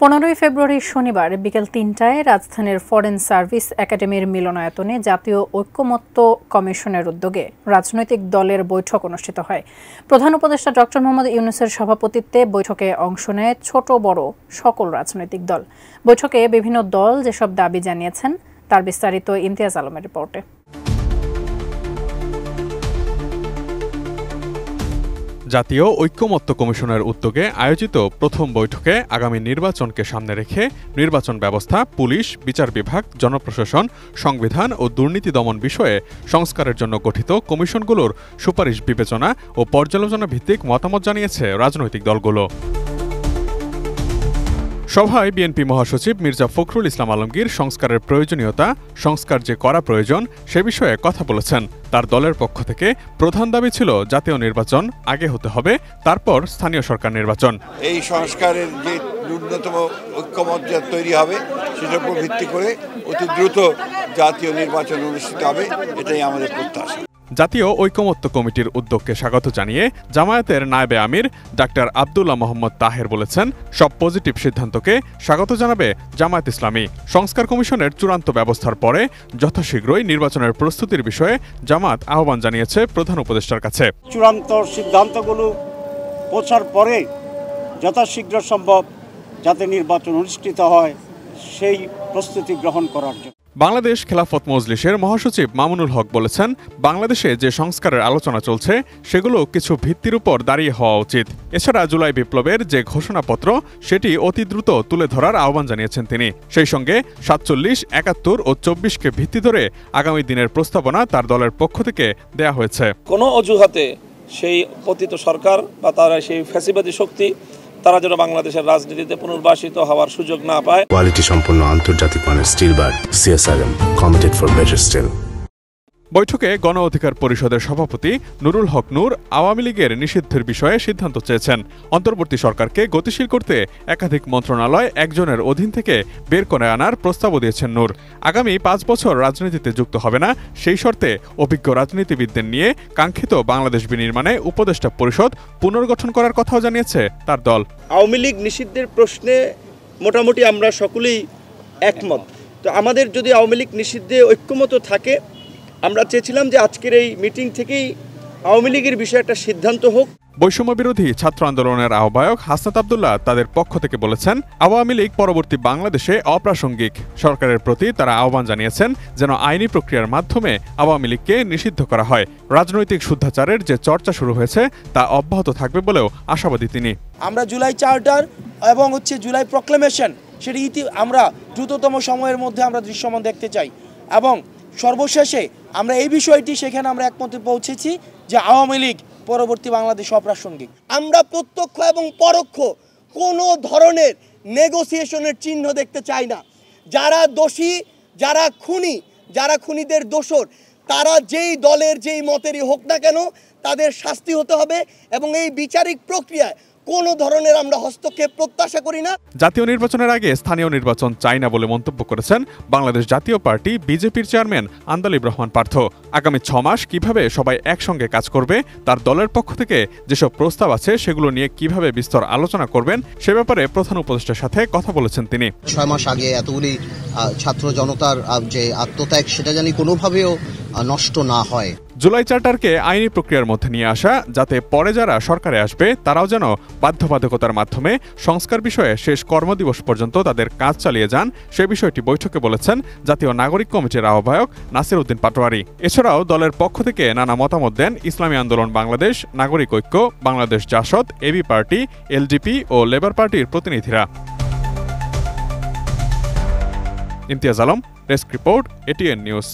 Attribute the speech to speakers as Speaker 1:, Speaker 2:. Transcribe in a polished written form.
Speaker 1: 15 ফেব্রুয়ারি শনিবার বিকেল ৩টায় রাজধানীর ফরেন সার্ভিস একাডেমির মিলনায়তনে জাতীয় ঐক্যমত্য কমিশনের উদ্যোগে রাজনৈতিক দলের বৈঠক অনুষ্ঠিত হয়। প্রধান উপদেষ্টা ডক্টর মোহাম্মদ ইউনূসের সভাপতিত্বে বৈঠকে অংশ নেয় ছোট বড় সকল রাজনৈতিক দল। বৈঠকে বিভিন্ন দল যেসব দাবি জানিয়েছেন তার বিস্তারিত ইমতিয়াজ আলমের রিপোর্টে।
Speaker 2: জাতীয় ঐক্যমত্য কমিশনের উদ্যোগে আয়োজিত প্রথম বৈঠকে আগামী নির্বাচনকে সামনে রেখে নির্বাচন ব্যবস্থা, পুলিশ, বিচার বিভাগ, জনপ্রশাসন, সংবিধান ও দুর্নীতি দমন বিষয়ে সংস্কারের জন্য গঠিত কমিশনগুলোর সুপারিশ বিবেচনা ও পর্যালোচনা ভিত্তিক মতামত জানিয়েছে রাজনৈতিক দলগুলো। সভায় বিএনপি মহাসচিব মির্জা ফখরুল ইসলাম আলমগীর সংস্কারের প্রয়োজনীয়তা, সংস্কার যে করা প্রয়োজন সে বিষয়ে কথা বলেছেন। তার দলের পক্ষ থেকে প্রধান দাবি ছিল জাতীয় নির্বাচন আগে হতে হবে, তারপর স্থানীয় সরকার নির্বাচন।
Speaker 3: এই সংস্কারের যে ন্যূনতম ঐক্যমত তৈরি হবে সেটার উপর ভিত্তি করে অতি দ্রুত জাতীয় নির্বাচন অনুষ্ঠিত হবে, এটাই আমাদের প্রত্যাশা।
Speaker 2: জাতীয় ঐক্যমত্য কমিটির উদ্যোগকে স্বাগত জানিয়ে জামায়াতের নায়েবে আমির ডাক্তার আব্দুল্লাহ মোহাম্মদ তাহের বলেছেন, সব পজিটিভ সিদ্ধান্তকে স্বাগত জানাবে জামায়াত ইসলামী। সংস্কার কমিশনের চূড়ান্ত ব্যবস্থার পরে যথাশীঘ্রই নির্বাচনের প্রস্তুতির বিষয়ে জামাত আহ্বান জানিয়েছে প্রধান উপদেষ্টার কাছে।
Speaker 4: চূড়ান্ত সিদ্ধান্তগুলো পৌঁছার পরে যথাশীঘ্র সম্ভব যাতে নির্বাচন অনুষ্ঠিত হয় সেই প্রস্তুতি গ্রহণ করার জন্য।
Speaker 2: বাংলাদেশ খেলাফত মজলিসের মহাসচিব মামুনুল হক বলেছেন, বাংলাদেশে যে সংস্কারের আলোচনা চলছে সেগুলো কিছু ভিত্তির উপর দাঁড়িয়ে হওয়া উচিত। এছাড়া জুলাই বিপ্লবের যে ঘোষণাপত্র সেটি অতি দ্রুত তুলে ধরার আহ্বান জানিয়েছেন তিনি। সেই সঙ্গে ৪৭, ৭১ ও ২৪কে ভিত্তি ধরে আগামী দিনের প্রস্তাবনা তার দলের পক্ষ থেকে দেয়া হয়েছে।
Speaker 5: কোনো অজুহাতে সেই পতিত সরকার বা তারা সেই ফ্যাসিবাদী শক্তি তারা যেন বাংলাদেশের রাজনীতিতে পুনর্বাসিত হওয়ার সুযোগ না পায়।
Speaker 6: কোয়ালিটি সম্পন্ন আন্তর্জাতিক মানের still bar CSRM, committed for better still.
Speaker 2: বৈঠকে গণ অধিকার পরিষদের সভাপতি নুরুল হক নূর আওয়ামী লীগের নিষিদ্ধের বিষয়ে সিদ্ধান্ত চেয়েছেন। অন্তর্বর্তী সরকারকে গতিশীল করতে একাধিক মন্ত্রণালয় একজনের অধীন থেকে বের করে আনার প্রস্তাবও দিয়েছেন নূর। আগামী ৫ বছর রাজনীতিতে যুক্ত হবে না, সেই শর্তে অভিজ্ঞ রাজনীতিবিদদের নিয়ে কাঙ্ক্ষিত বাংলাদেশ বিনির্মাণে উপদেষ্টা পরিষদ পুনর্গঠন করার কথাও জানিয়েছে তার দল।
Speaker 7: আওয়ামী লীগ নিষিদ্ধের প্রশ্নে মোটামুটি আমরা সকলেই একমত। তো আমাদের যদি আওয়ামী লীগ নিষিদ্ধে ঐক্যমত থাকে, আমরা চেয়েছিলাম যে আজকের এই মিটিং থেকেই আওয়ামী লীগের বিষয়ে একটা সিদ্ধান্ত হোক।
Speaker 2: বৈষম্য বিরোধী ছাত্র আন্দোলনের আহ্বায়ক হাসনাত আব্দুল্লাহ তাদের পক্ষ থেকে বলেছেন, আওয়ামী লীগ পরবর্তী বাংলাদেশে অপ্রাসঙ্গিক। সরকারের প্রতি তারা আহ্বান জানিয়েছেন যেন আইনি প্রক্রিয়ার মাধ্যমে আওয়ামী লীগকে নিষিদ্ধ করা হয়। রাজনৈতিক শুদ্ধাচারের যে চর্চা শুরু হয়েছে তা অব্যাহত থাকবে বলেও আশাবাদী তিনি।
Speaker 8: আমরা জুলাই চার্টার এবং জুলাই প্রক্লেমেশন সেটি আমরা দ্রুততম সময়ের মধ্যে আমরা দৃশ্যমান দেখতে চাই এবং সর্বশেষে আমরা এই বিষয়টি সেখানে আমরা একমতে পৌঁছেছি যে আওয়ামী লীগ পরবর্তী বাংলাদেশ অপ্রাসঙ্গিক।
Speaker 9: আমরা প্রত্যক্ষ এবং পরোক্ষ কোনো ধরনের নেগোসিয়েশনের চিহ্ন দেখতে চাই না। যারা দোষী, যারা খুনি, যারা খুনিদের দোষর, তারা যেই দলের যেই মতেরই হোক না কেন তাদের শাস্তি হতে হবে এবং এই বিচারিক প্রক্রিয়ায় কোনো ধরনের আমরা হস্তক্ষেপ প্রত্যাশা করি না।
Speaker 2: জাতীয় নির্বাচনের আগে স্থানীয় নির্বাচন চাই না বলে মন্তব্য করেছেন বাংলাদেশ জাতীয় পার্টি বিজেপির চেয়ারম্যান আন্দালিব রহমান পার্থ। আগামী ৬ মাস কিভাবে সবাই একসঙ্গে কাজ করবে, তার দলের পক্ষ থেকে যেসব প্রস্তাব আছে সেগুলো নিয়ে কিভাবে বিস্তর আলোচনা করবেন সে ব্যাপারে প্রধান উপদেষ্টার সাথে কথা বলেছেন তিনি।
Speaker 10: ৬ মাস আগে এতগুলি ছাত্র জনতার যে আত্মত্যাগ সেটা জানি কোনোভাবেও নষ্ট না হয়।
Speaker 2: জুলাই চার্টারকে আইনি প্রক্রিয়ার মধ্যে নিয়ে আসা, যাতে পরে যারা সরকারে আসবে তারাও যেন বাধ্যবাধকতার মাধ্যমে সংস্কার বিষয়ে শেষ কর্মদিবস পর্যন্ত তাদের কাজ চালিয়ে যান, সে বিষয়টি বৈঠকে বলেছেন জাতীয় নাগরিক কমিটির আহ্বায়ক নাসির উদ্দিন পাটোয়ারি। এছাড়াও দলের পক্ষ থেকে নানা মতামত দেন ইসলামী আন্দোলন বাংলাদেশ, নাগরিক ঐক্য, Bangladesh JASAD, AB party, LDP ও লেবার পার্টির প্রতিনিধিরা। Imtiaz Alam, desk report, ATN news.